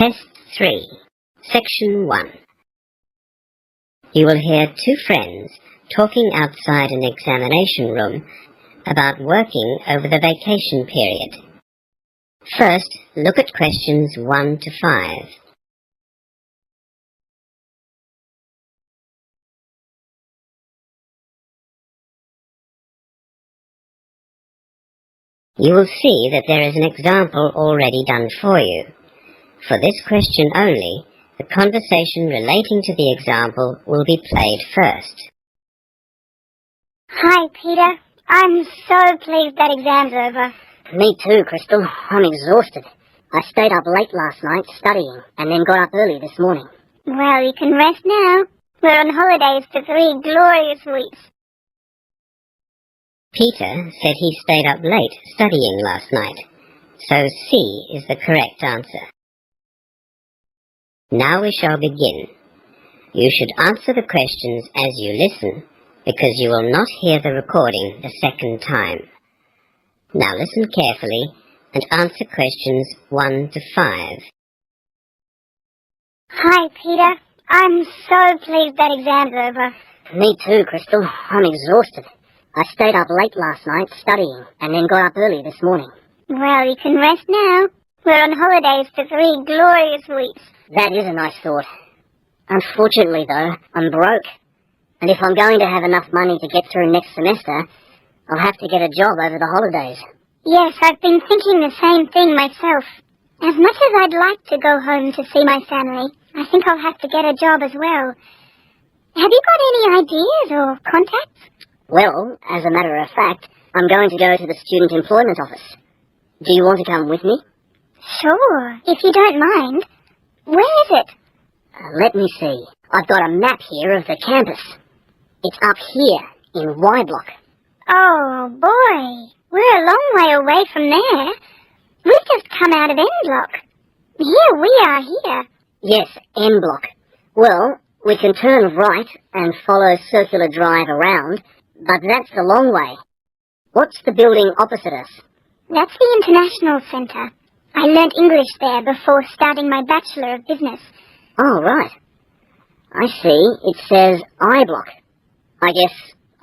Test 3, Section 1. You will hear two friends talking outside an examination room about working over the vacation period. First, look at questions 1 to 5. You will see that there is an example already done for you. For this question only, the conversation relating to the example will be played first. Hi, Peter. I'm so pleased that exam's over. Me too, Crystal. I'm exhausted. I stayed up late last night studying and then got up early this morning. Well, you can rest now. We're on holidays for 3 glorious weeks. Peter said he stayed up late studying last night, so C is the correct answer. Now we shall begin. You should answer the questions as you listen, because you will not hear the recording the second time. Now listen carefully and answer questions 1 to 5. Hi, Peter. I'm so pleased that exam's over. Me too, Crystal. I'm exhausted. I stayed up late last night studying and then got up early this morning. Well, you can rest now. We're on holidays for 3 glorious weeks. That is a nice thought. Unfortunately, though, I'm broke. And if I'm going to have enough money to get through next semester, I'll have to get a job over the holidays. Yes, I've been thinking the same thing myself. As much as I'd like to go home to see my family, I think I'll have to get a job as well. Have you got any ideas or contacts? Well, as a matter of fact, I'm going to go to the Student Employment Office. Do you want to come with me? Sure, if you don't mind. Where is it? Let me see. I've got a map here of the campus. It's up here in Y Block. Oh, boy. We're a long way away from there. We've just come out of N Block. Here we are here. Yes, N Block. Well, we can turn right and follow Circular Drive around, but that's the long way. What's the building opposite us? That's the International Centre. I learnt English there before starting my Bachelor of Business. Oh, right. I see. It says I Block. I guess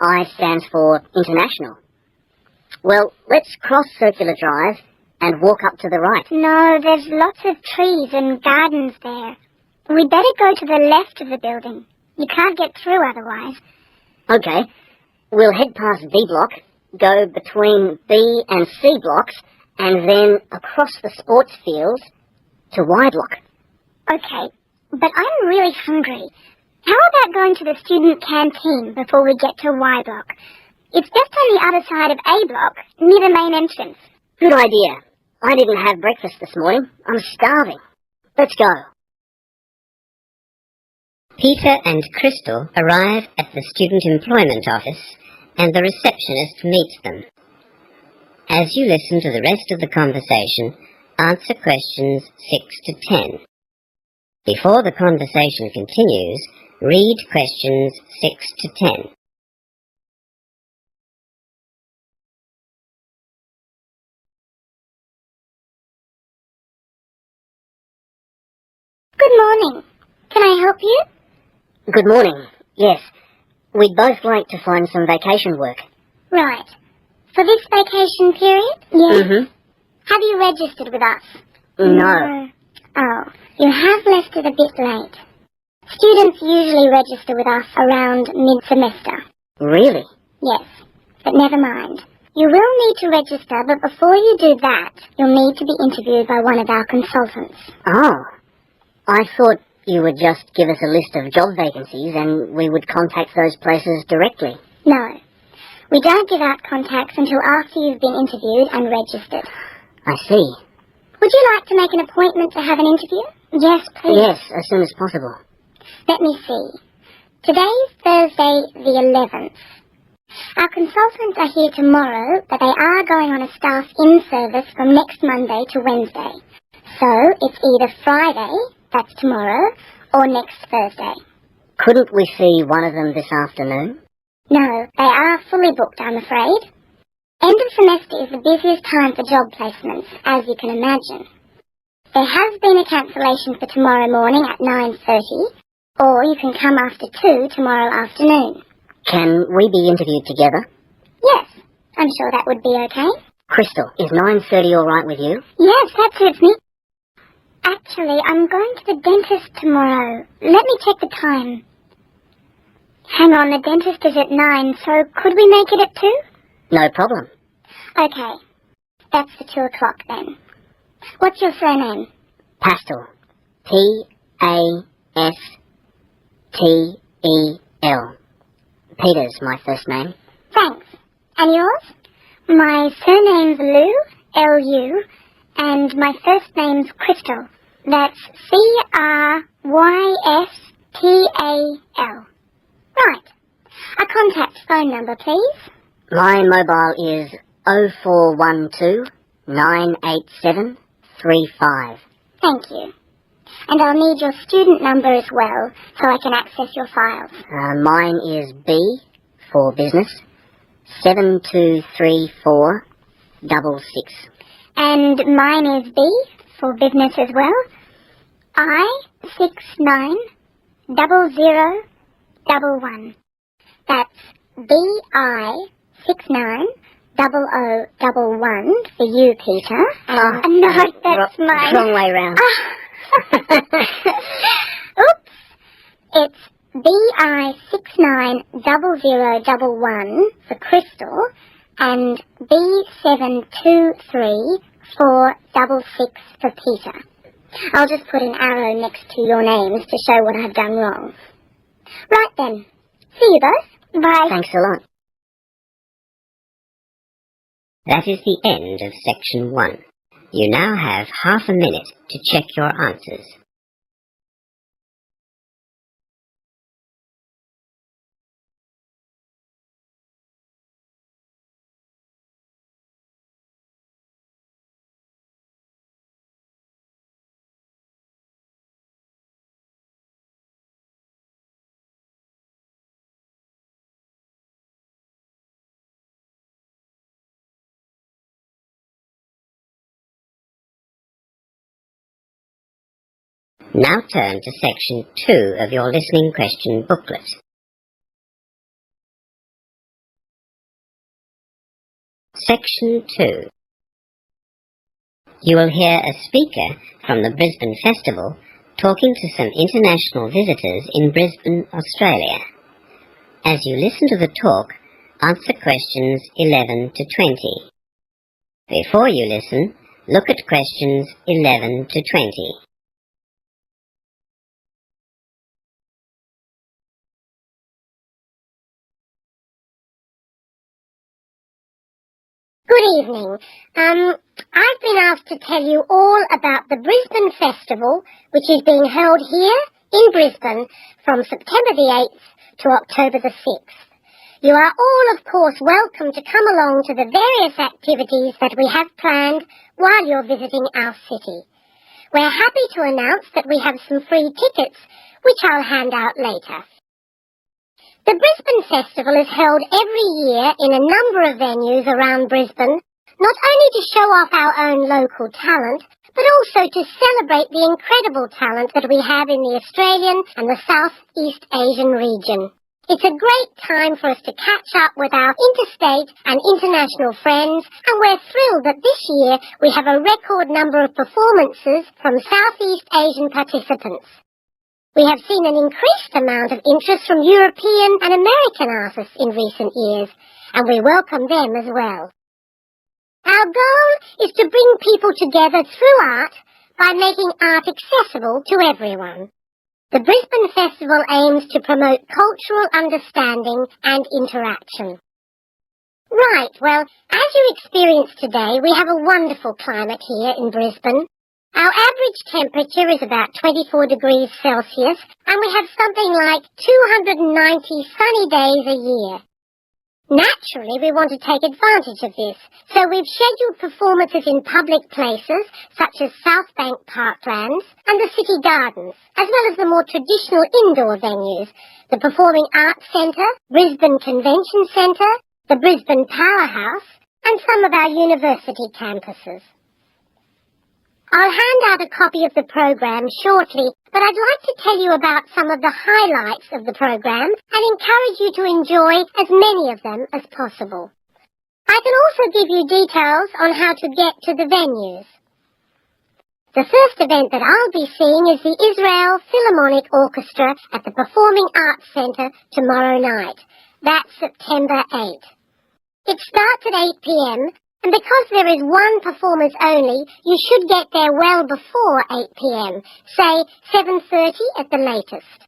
I stands for International. Well, let's cross Circular Drive and walk up to the right. No, there's lots of trees and gardens there. We'd better go to the left of the building. You can't get through otherwise. Okay. We'll head past B Block, go between B and C blocks, and then across the sports fields to Y Block. Okay, but I'm really hungry. How about going to the student canteen before we get to Y Block? It's just on the other side of A Block, near the main entrance. Good idea. I didn't have breakfast this morning. I'm starving. Let's go. Peter and Crystal arrive at the Student Employment Office and the receptionist meets them. As you listen to the rest of the conversation, answer questions 6 to 10. Before the conversation continues, read questions 6 to 10. Good morning. Can I help you? Good morning. Yes. We'd both like to find some vacation work. Right. For this vacation period? Yes. Mm-hmm. Have you registered with us? No. Oh, you have left it a bit late. Students usually register with us around mid-semester. Really? Yes, but never mind. You will need to register, but before you do that, you'll need to be interviewed by one of our consultants. Oh. I thought you would just give us a list of job vacancies and we would contact those places directly. No. We don't give out contacts until after you've been interviewed and registered. I see. Would you like to make an appointment to have an interview? Yes, please. Yes, as soon as possible. Let me see. Today's Thursday the 11th. Our consultants are here tomorrow, but they are going on a staff in-service from next Monday to Wednesday. So it's either Friday, that's tomorrow, or next Thursday. Couldn't we see one of them this afternoon? No, they are fully booked, I'm afraid. End of semester is the busiest time for job placements, as you can imagine. There has been a cancellation for tomorrow morning at 9:30, or you can come after 2 tomorrow afternoon. Can we be interviewed together? Yes, I'm sure that would be okay. Crystal, is 9:30 all right with you? Yes, that suits me. Actually, I'm going to the dentist tomorrow. Let me check the time. Hang on, the dentist is at 9, so could we make it at 2? No problem. Okay, that's for 2 o'clock then. What's your surname? Pastel. Pastel. Peter's my first name. Thanks. And yours? My surname's Lou, L-U, and my first name's Crystal. That's Crystal. Right. A contact phone number, please. My mobile is 0412 987 35. Thank you. And I'll need your student number as well, so I can access your files. Mine is B for business, 723466. And mine is B for business as well. I690011. That's BI690011 for you, Peter. And no, that's mine. Wrong way round. Oops. It's BI690011 for Crystal and B723466 for Peter. I'll just put an arrow next to your names to show what I've done wrong. Right then. See you both. Bye. Thanks a lot. That is the end of section 1. You now have half a minute to check your answers. Now turn to section 2 of your listening question booklet. Section 2. You will hear a speaker from the Brisbane Festival talking to some international visitors in Brisbane, Australia. As you listen to the talk, answer questions 11 to 20. Before you listen, look at questions 11 to 20. Good evening. I've been asked to tell you all about the Brisbane Festival, which is being held here in Brisbane from September the 8th to October the 6th. You are all, of course, welcome to come along to the various activities that we have planned while you're visiting our city. We're happy to announce that we have some free tickets, which I'll hand out later. The Brisbane Festival is held every year in a number of venues around Brisbane, not only to show off our own local talent, but also to celebrate the incredible talent that we have in the Australian and the Southeast Asian region. It's a great time for us to catch up with our interstate and international friends, and we're thrilled that this year we have a record number of performances from Southeast Asian participants. We have seen an increased amount of interest from European and American artists in recent years, and we welcome them as well. Our goal is to bring people together through art by making art accessible to everyone. The Brisbane Festival aims to promote cultural understanding and interaction. Right, well, as you experienced today, we have a wonderful climate here in Brisbane. Our average temperature is about 24 degrees Celsius, and we have something like 290 sunny days a year. Naturally, we want to take advantage of this, so we've scheduled performances in public places, such as South Bank Parklands and the City Gardens, as well as the more traditional indoor venues, the Performing Arts Centre, Brisbane Convention Centre, the Brisbane Powerhouse, and some of our university campuses. I'll hand out a copy of the program shortly, but I'd like to tell you about some of the highlights of the program and encourage you to enjoy as many of them as possible. I can also give you details on how to get to the venues. The first event that I'll be seeing is the Israel Philharmonic Orchestra at the Performing Arts Centre tomorrow night. That's September 8. It starts at 8 p.m, and because there is one performance only, you should get there well before 8 p.m, say 7:30 at the latest.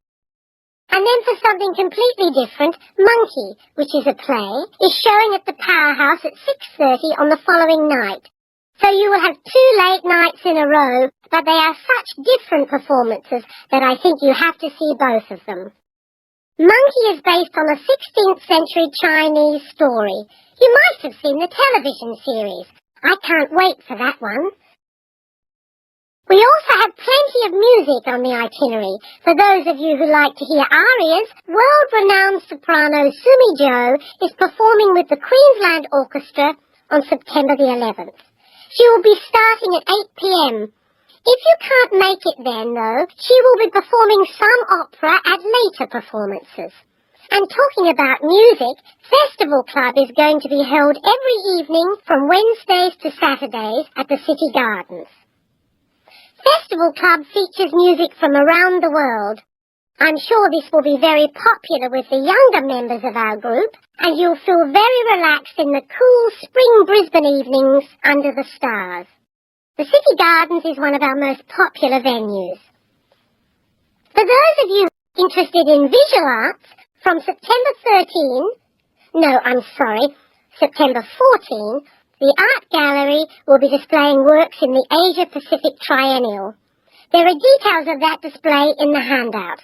And then for something completely different, Monkey, which is a play, is showing at the Powerhouse at 6:30 on the following night. So you will have 2 late nights in a row, but they are such different performances that I think you have to see both of them. Monkey is based on a 16th century Chinese story. You might have seen the television series. I can't wait for that one. We also have plenty of music on the itinerary. For those of you who like to hear arias, world-renowned soprano Sumi Jo is performing with the Queensland Orchestra on September the 11th. She will be starting at 8 p.m. If you can't make it then, though, she will be performing some opera at later performances. And talking about music, Festival Club is going to be held every evening from Wednesdays to Saturdays at the City Gardens. Festival Club features music from around the world. I'm sure this will be very popular with the younger members of our group, and you'll feel very relaxed in the cool spring Brisbane evenings under the stars. The City Gardens is one of our most popular venues. For those of you interested in visual arts, from September 14, the Art Gallery will be displaying works in the Asia-Pacific Triennial. There are details of that display in the handout.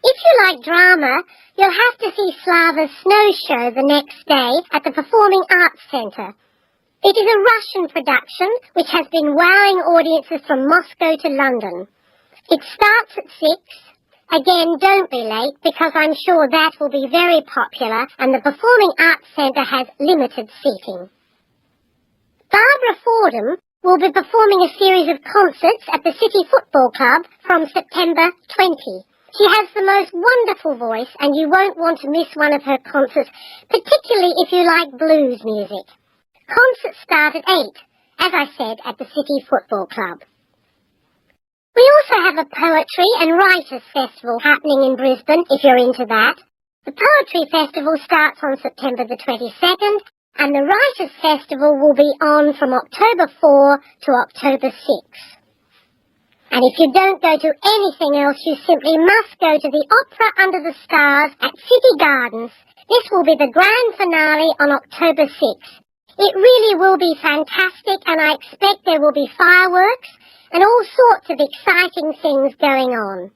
If you like drama, you'll have to see Slava's Snow Show the next day at the Performing Arts Centre. It is a Russian production which has been wowing audiences from Moscow to London. It starts at 6. Again, don't be late because I'm sure that will be very popular and the Performing Arts Centre has limited seating. Barbara Fordham will be performing a series of concerts at the City Football Club from September 20. She has the most wonderful voice and you won't want to miss one of her concerts, particularly if you like blues music. Concerts start at 8, as I said, at the City Football Club. We also have a Poetry and Writers Festival happening in Brisbane, if you're into that. The Poetry Festival starts on September the 22nd, and the Writers Festival will be on from October 4 to October 6. And if you don't go to anything else, you simply must go to the Opera Under the Stars at City Gardens. This will be the grand finale on October 6th. It really will be fantastic, and I expect there will be fireworks and all sorts of exciting things going on.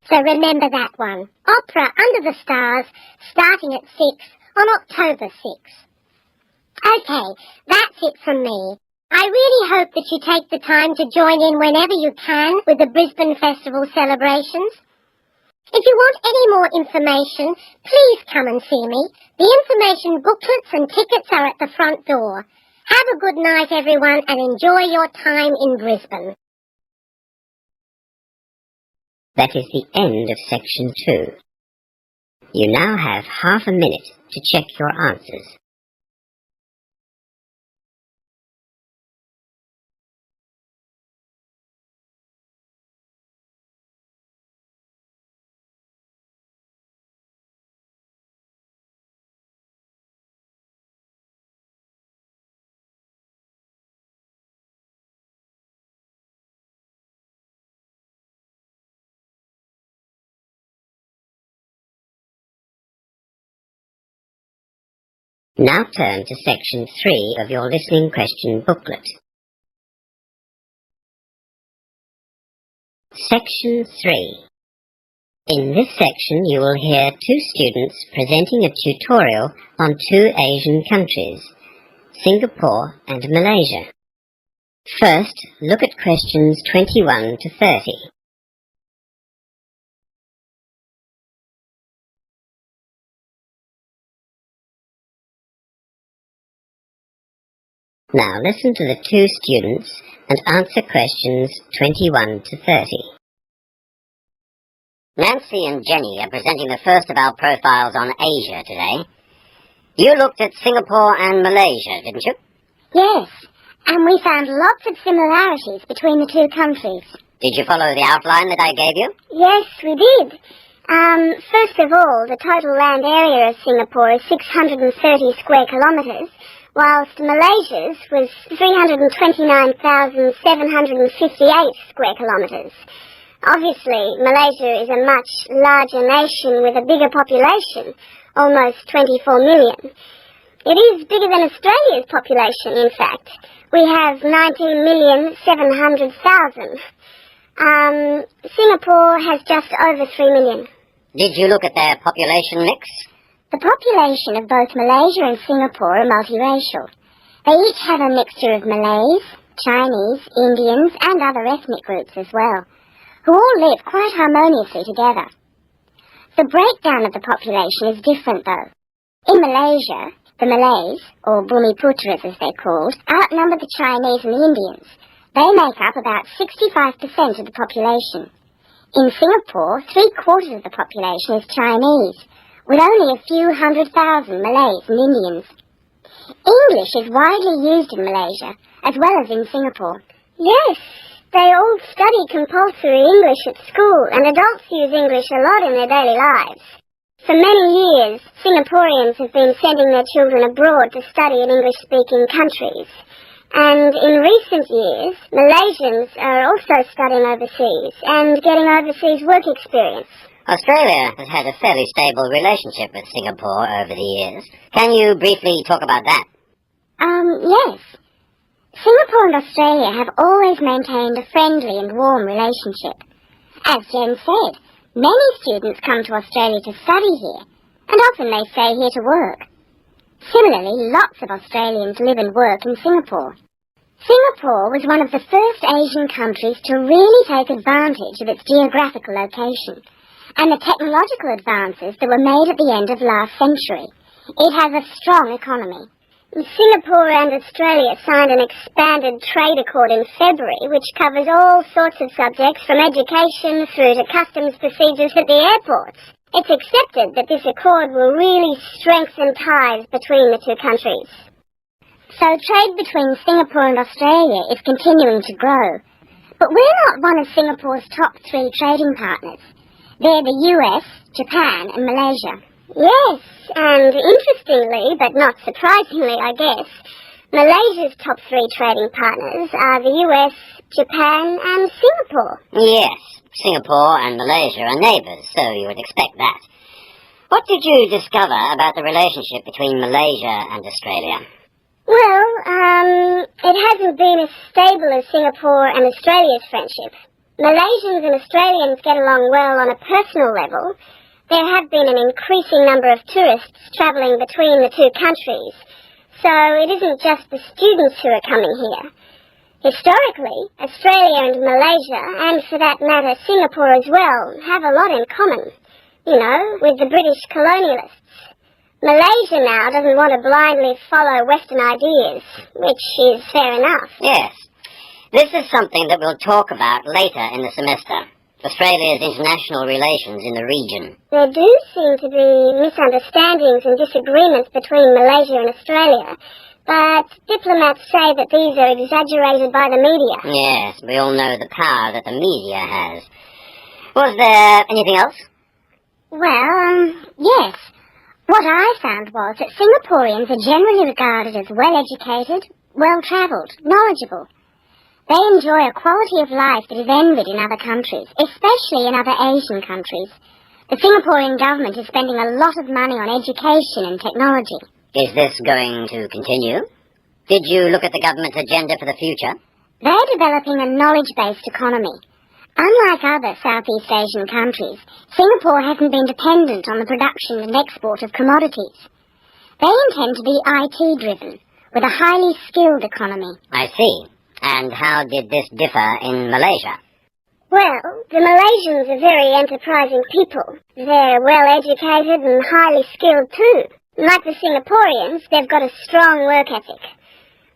So remember that one. Opera Under the Stars, starting at 6 on October 6th. Okay, that's it from me. I really hope that you take the time to join in whenever you can with the Brisbane Festival celebrations. If you want any more information, please come and see me. The information booklets and tickets are at the front door. Have a good night, everyone, and enjoy your time in Brisbane. That is the end of section 2. You now have half a minute to check your answers. Now turn to section 3 of your listening question booklet. Section 3. In this section you will hear 2 students presenting a tutorial on 2 Asian countries, Singapore and Malaysia. First, look at questions 21 to 30. Now listen to the two students and answer questions 21 to 30. Nancy and Jenny are presenting the first of our profiles on Asia today. You looked at Singapore and Malaysia, didn't you? Yes, and we found lots of similarities between the two countries. Did you follow the outline that I gave you? Yes, we did. First of all, the total land area of Singapore is 630 square kilometres, whilst Malaysia's was 329,758 square kilometres. Obviously, Malaysia is a much larger nation with a bigger population, almost 24 million. It is bigger than Australia's population, in fact. We have 19,700,000. Singapore has just over 3 million. Did you look at their population mix? The population of both Malaysia and Singapore are multiracial. They each have a mixture of Malays, Chinese, Indians, and other ethnic groups as well, who all live quite harmoniously together. The breakdown of the population is different, though. In Malaysia, the Malays, or Bumiputras as they're called, outnumber the Chinese and the Indians. They make up about 65% of the population. In Singapore, 3/4 of the population is Chinese, with only a few 100,000 Malays and Indians. English is widely used in Malaysia, as well as in Singapore. Yes, they all study compulsory English at school, and adults use English a lot in their daily lives. For many years, Singaporeans have been sending their children abroad to study in English-speaking countries. And in recent years, Malaysians are also studying overseas and getting overseas work experience. Australia has had a fairly stable relationship with Singapore over the years. Can you briefly talk about that? Yes. Singapore and Australia have always maintained a friendly and warm relationship. As Jen said, many students come to Australia to study here, and often they stay here to work. Similarly, lots of Australians live and work in Singapore. Singapore was one of the first Asian countries to really take advantage of its geographical location and the technological advances that were made at the end of last century. It has a strong economy. Singapore and Australia signed an expanded trade accord in February, which covers all sorts of subjects from education through to customs procedures at the airports. It's accepted that this accord will really strengthen ties between the two countries. So trade between Singapore and Australia is continuing to grow. But we're not one of Singapore's top 3 trading partners. They're the US, Japan and Malaysia. Yes, and interestingly, but not surprisingly I guess, Malaysia's top 3 trading partners are the US, Japan and Singapore. Yes, Singapore and Malaysia are neighbours, so you would expect that. What did you discover about the relationship between Malaysia and Australia? Well, it hasn't been as stable as Singapore and Australia's friendship. Malaysians and Australians get along well on a personal level. There have been an increasing number of tourists travelling between the two countries, so it isn't just the students who are coming here. Historically, Australia and Malaysia, and for that matter Singapore as well, have a lot in common, with the British colonialists. Malaysia now doesn't want to blindly follow Western ideas, which is fair enough. Yes. This is something that we'll talk about later in the semester. Australia's international relations in the region. There do seem to be misunderstandings and disagreements between Malaysia and Australia, but diplomats say that these are exaggerated by the media. Yes, we all know the power that the media has. Was there anything else? Well, yes. What I found was that Singaporeans are generally regarded as well-educated, well-travelled, knowledgeable. They enjoy a quality of life that is envied in other countries, especially in other Asian countries. The Singaporean government is spending a lot of money on education and technology. Is this going to continue? Did you look at the government's agenda for the future? They're developing a knowledge-based economy. Unlike other Southeast Asian countries, Singapore hasn't been dependent on the production and export of commodities. They intend to be IT-driven, with a highly skilled economy. I see. And how did this differ in Malaysia? Well, the Malaysians are very enterprising people. They're well-educated and highly skilled too. Like the Singaporeans, they've got a strong work ethic.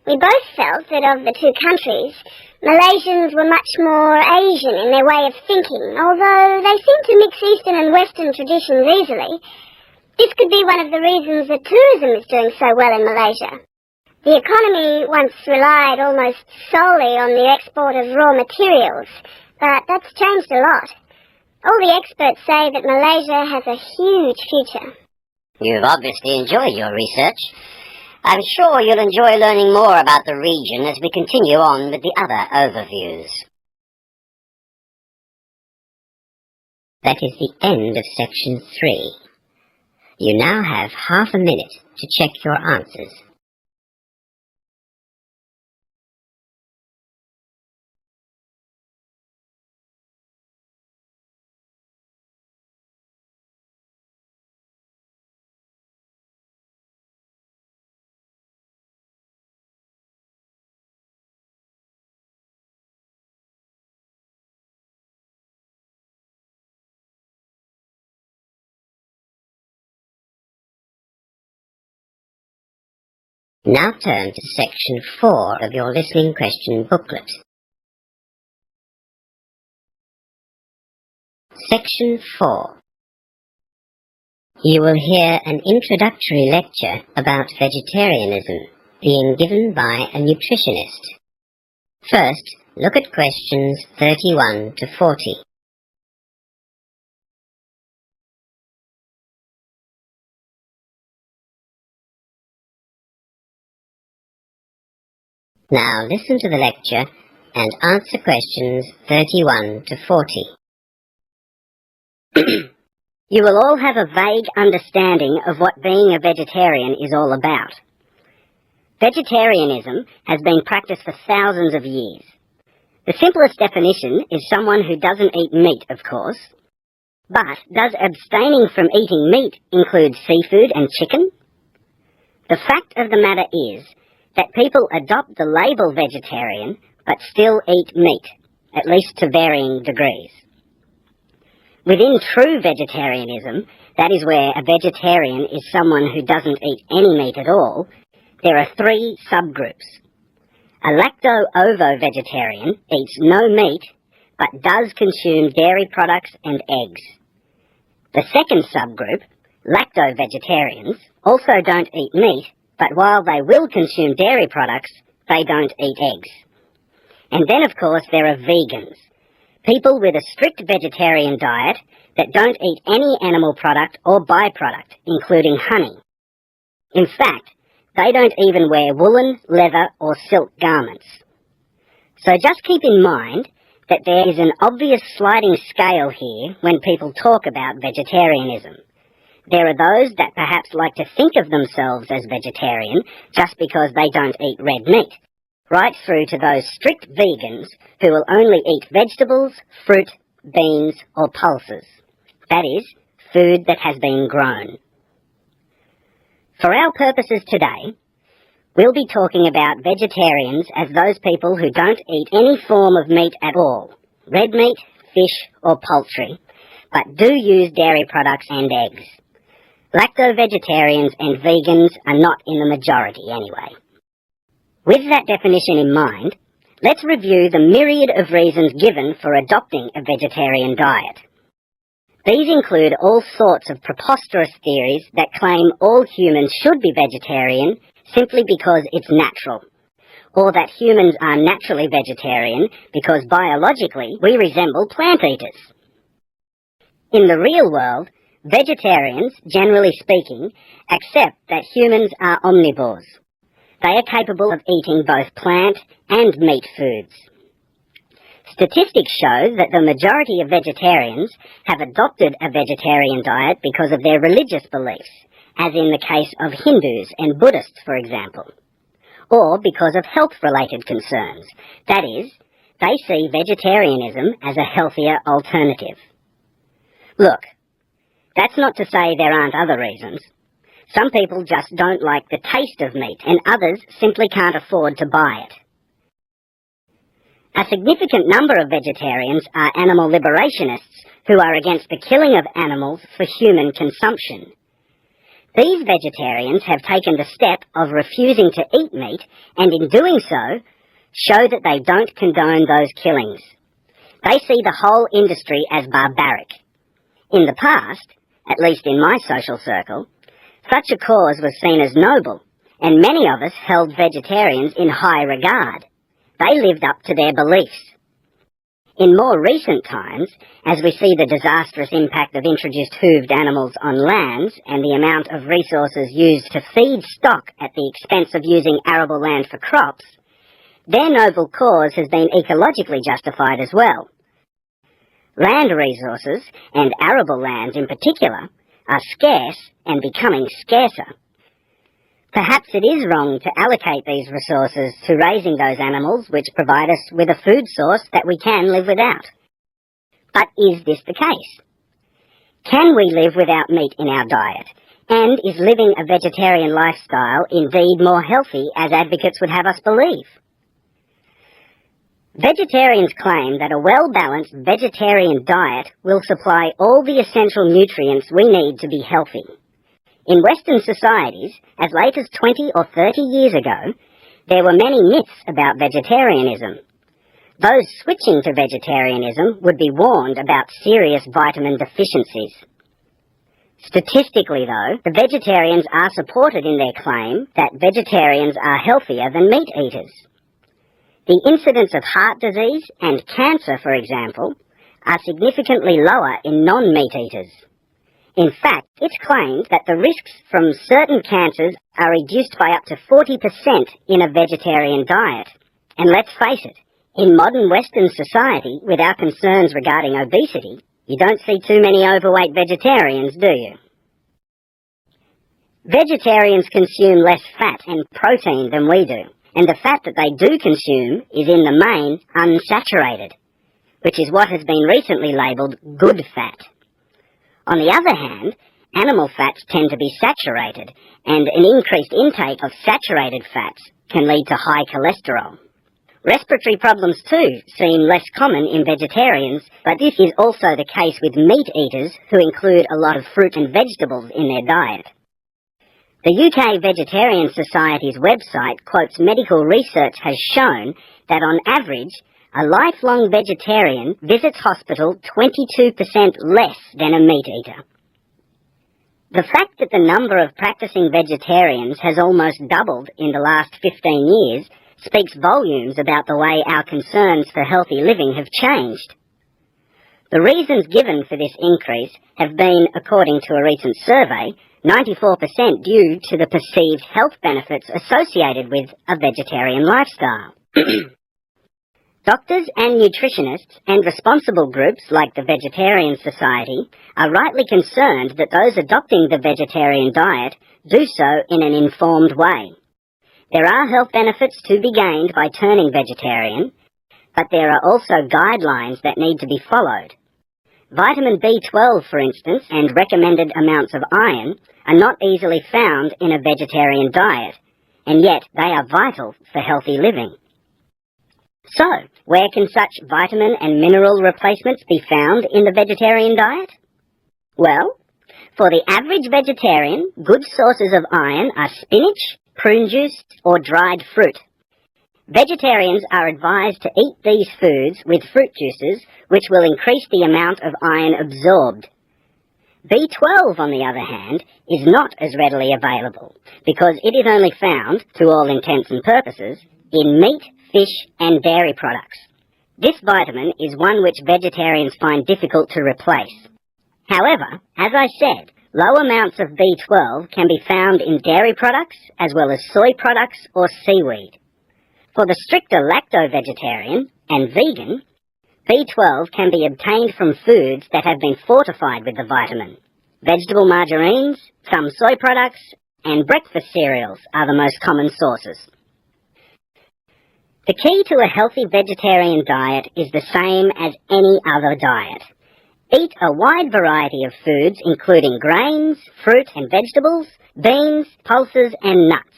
We both felt that of the two countries, Malaysians were much more Asian in their way of thinking, although they seem to mix Eastern and Western traditions easily. This could be one of the reasons that tourism is doing so well in Malaysia. The economy once relied almost solely on the export of raw materials, but that's changed a lot. All the experts say that Malaysia has a huge future. You've obviously enjoyed your research. I'm sure you'll enjoy learning more about the region as we continue on with the other overviews. That is the end of section 3. You now have half a minute to check your answers. Now turn to section 4 of your listening question booklet. Section 4. You will hear an introductory lecture about vegetarianism being given by a nutritionist. First, look at questions 31 to 40. Now listen to the lecture and answer questions 31 to 40. You will all have a vague understanding of what being a vegetarian is all about. Vegetarianism has been practiced for thousands of years. The simplest definition is someone who doesn't eat meat, of course. But does abstaining from eating meat include seafood and chicken? The fact of the matter is that people adopt the label vegetarian but still eat meat, at least to varying degrees. Within true vegetarianism, that is where a vegetarian is someone who doesn't eat any meat at all, there are 3 subgroups. A lacto-ovo-vegetarian eats no meat but does consume dairy products and eggs. The second subgroup, lacto-vegetarians, also don't eat meat, but while they will consume dairy products, they don't eat eggs. And then, of course, there are vegans, people with a strict vegetarian diet that don't eat any animal product or byproduct, including honey. In fact, they don't even wear woolen, leather or silk garments. So just keep in mind that there is an obvious sliding scale here when people talk about vegetarianism. There are those that perhaps like to think of themselves as vegetarian just because they don't eat red meat, right through to those strict vegans who will only eat vegetables, fruit, beans or pulses. That is, food that has been grown. For our purposes today, we'll be talking about vegetarians as those people who don't eat any form of meat at all, red meat, fish or poultry, but do use dairy products and eggs. Lacto-vegetarians and vegans are not in the majority anyway. With that definition in mind, let's review the myriad of reasons given for adopting a vegetarian diet. These include all sorts of preposterous theories that claim all humans should be vegetarian simply because it's natural, or that humans are naturally vegetarian because biologically we resemble plant eaters. In the real world, vegetarians, generally speaking, accept that humans are omnivores. They are capable of eating both plant and meat foods. Statistics show that the majority of vegetarians have adopted a vegetarian diet because of their religious beliefs, as in the case of Hindus and Buddhists, for example, or because of health-related concerns. That is, they see vegetarianism as a healthier alternative. Look, that's not to say there aren't other reasons. Some people just don't like the taste of meat, and others simply can't afford to buy it. A significant number of vegetarians are animal liberationists who are against the killing of animals for human consumption. These vegetarians have taken the step of refusing to eat meat, and in doing so, show that they don't condone those killings. They see the whole industry as barbaric. In the past, at least in my social circle, such a cause was seen as noble, and many of us held vegetarians in high regard. They lived up to their beliefs. In more recent times, as we see the disastrous impact of introduced hooved animals on lands and the amount of resources used to feed stock at the expense of using arable land for crops, their noble cause has been ecologically justified as well. Land resources, and arable lands in particular, are scarce and becoming scarcer. Perhaps it is wrong to allocate these resources to raising those animals which provide us with a food source that we can live without. But is this the case? Can we live without meat in our diet? And is living a vegetarian lifestyle indeed more healthy, as advocates would have us believe? Vegetarians claim that a well-balanced vegetarian diet will supply all the essential nutrients we need to be healthy. In Western societies, as late as 20 or 30 years ago, there were many myths about vegetarianism. Those switching to vegetarianism would be warned about serious vitamin deficiencies. Statistically, though, the vegetarians are supported in their claim that vegetarians are healthier than meat eaters. The incidence of heart disease and cancer, for example, are significantly lower in non-meat eaters. In fact, it's claimed that the risks from certain cancers are reduced by up to 40% in a vegetarian diet. And let's face it, in modern Western society, with our concerns regarding obesity, you don't see too many overweight vegetarians, do you? Vegetarians consume less fat and protein than we do, and the fat that they do consume is in the main unsaturated, which is what has been recently labelled good fat. On the other hand, animal fats tend to be saturated, and an increased intake of saturated fats can lead to high cholesterol. Respiratory problems too seem less common in vegetarians, but this is also the case with meat eaters who include a lot of fruit and vegetables in their diet. The UK Vegetarian Society's website quotes medical research has shown that on average, a lifelong vegetarian visits hospital 22% less than a meat eater. The fact that the number of practicing vegetarians has almost doubled in the last 15 years speaks volumes about the way our concerns for healthy living have changed. The reasons given for this increase have been, according to a recent survey, 94% due to the perceived health benefits associated with a vegetarian lifestyle. Doctors and nutritionists and responsible groups like the Vegetarian Society are rightly concerned that those adopting the vegetarian diet do so in an informed way. There are health benefits to be gained by turning vegetarian, but there are also guidelines that need to be followed. Vitamin B12, for instance, and recommended amounts of iron are not easily found in a vegetarian diet, and yet they are vital for healthy living. So, where can such vitamin and mineral replacements be found in the vegetarian diet? Well, for the average vegetarian, good sources of iron are spinach, prune juice, or dried fruit. Vegetarians are advised to eat these foods with fruit juices, which will increase the amount of iron absorbed. B12, on the other hand, is not as readily available, because it is only found, to all intents and purposes, in meat, fish, and dairy products. This vitamin is one which vegetarians find difficult to replace. However, as I said, low amounts of B12 can be found in dairy products, as well as soy products or seaweed. For the stricter lacto-vegetarian and vegan, B12 can be obtained from foods that have been fortified with the vitamin. Vegetable margarines, some soy products, and breakfast cereals are the most common sources. The key to a healthy vegetarian diet is the same as any other diet. Eat a wide variety of foods including grains, fruit and vegetables, beans, pulses and nuts.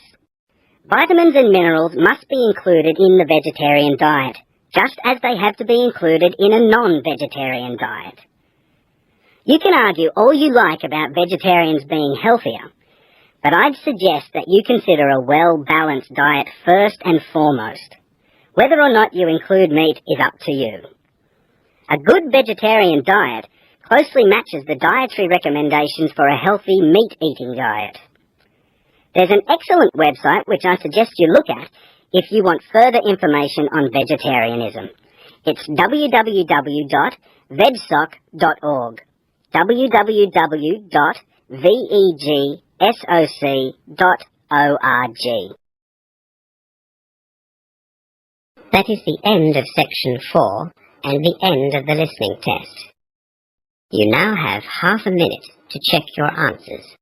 Vitamins and minerals must be included in the vegetarian diet, just as they have to be included in a non-vegetarian diet. You can argue all you like about vegetarians being healthier, but I'd suggest that you consider a well-balanced diet first and foremost. Whether or not you include meat is up to you. A good vegetarian diet closely matches the dietary recommendations for a healthy meat-eating diet. There's an excellent website which I suggest you look at if you want further information on vegetarianism. It's www.vegsoc.org. www.vegsoc.org. That is the end of section 4 and the end of the listening test. You now have half a minute to check your answers.